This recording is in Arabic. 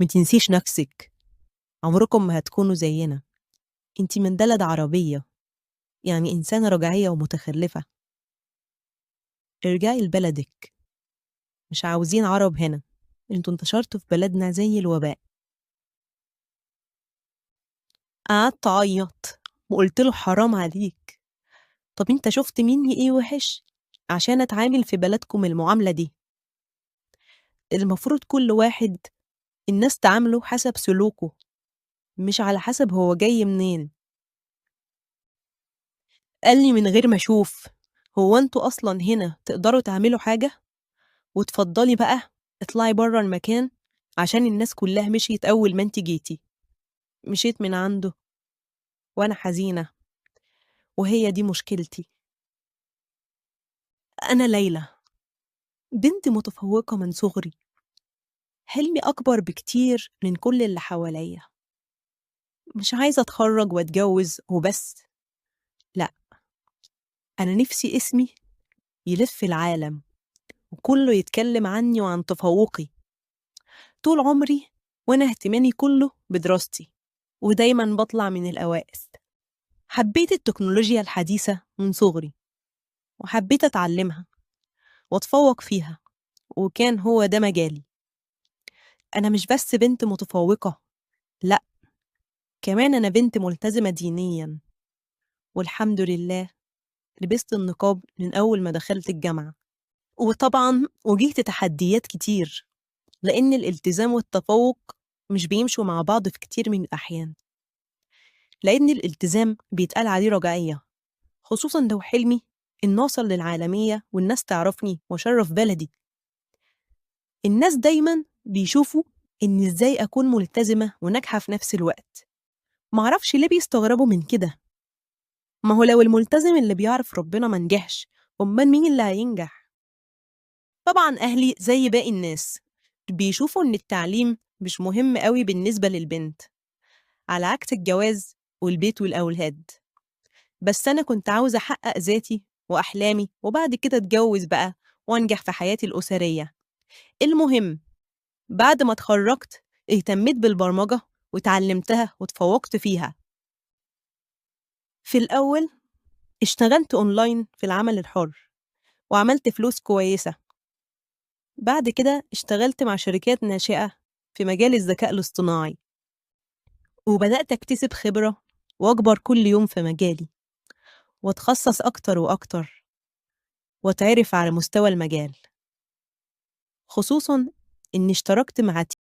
ما تنسيش نفسِك، عمركم ما هتكونوا زيّنا، أنتِ من بلد عربية، يعني إنسانة رجعية ومتخلّفة، ارجعي لبلدِك، مش عاوزين عرب هنا، أنتم انتشرتوا في بلدنا زي الوباء. قعدت أعيّط وقُلت له: "حرام عليك، طَب أنت شُفت منّي إيه وِحِش عشان أتعامل في بلدكم المعاملة دي؟ المفروض كل واحد الناس تعامله حسب سلوكه، مش على حسب هو جاي منين." قال لي من غير ما أشوف: "هو أنتم أصلًا هنا تقدروا تعملوا حاجة؟ واتفضّلي بقى اطلعي برّه المكان عشان الناس كلّها مشيت أول ما أنتِ جيتِ." مشيت من عنده وأنا حزينة، وهي دي مشكلتي. أنا ليلى، بنت متفوّقة من صغري، حلمي أكبر بكتير من كل اللي حواليّا، مش عايزة أتخرّج وأتجوّز وبس، لأ، أنا نِفْسي اسمي يلِف العالم وكُلّه يتكلّم عنّي وعن تفوّقي. طول عمري وأنا اهتمامي كُلّه بدراستي، ودايمًا باطلع من الأوائل. حبّيت التكنولوجيا الحديثة من صغري، وحبّيت أتعلّمها وأتفوّق فيها، وكان هو ده مجالي. أنا مش بس بنت متفوّقة، لأ، كمان أنا بنت ملتزمة دينيًا، والحمد لله لبست النقاب من أول ما دخلت الجامعة. وطبعًا واجهت تحديات كتير، لإن الالتزام والتفوّق مش بيمشوا مع بعض في كتير من الأحيان، لإن الالتزام بيتقال عليه رجعية، خصوصًا لو حلمي إني أوصل للعالمية والناس تعرفني وأشرّف بلدي. الناس دايمًا بيشوفوا إني إزاي أكون ملتزمة وناجحة في نفس الوقت، ما أعرفش ليه بيستغربوا من كده، ما هو لو الملتزم اللي بيعرف ربنا ما نجحش، أُمّال مين اللي هينجح؟ طبعًا أهلي زي باقي الناس، بيشوفوا إن التعليم مش مهم أوي بالنسبة للبنت، على عكس الجواز والبيت والأولاد، بس أنا كنت عاوزة أحقق ذاتي وأحلامي وبعد كده أتجوّز بقى وأنجح في حياتي الأسرية. المهم بعد ما اتخرّجت اهتميت بالبرمجة واتعلّمتها واتفوّقت فيها. في الأول اشتغلت أونلاين في العمل الحُر وعملت فلوس كويسة، بعد كده اشتغلت مع شركات ناشئة في مجال الذكاء الاصطناعي، وبدأت أكتسب خبرة وأكبر كل يوم في مجالي وأتخصّص أكتر وأكتر وأتعرف على مستوى المجال، خصوصًا إني اشتركت مع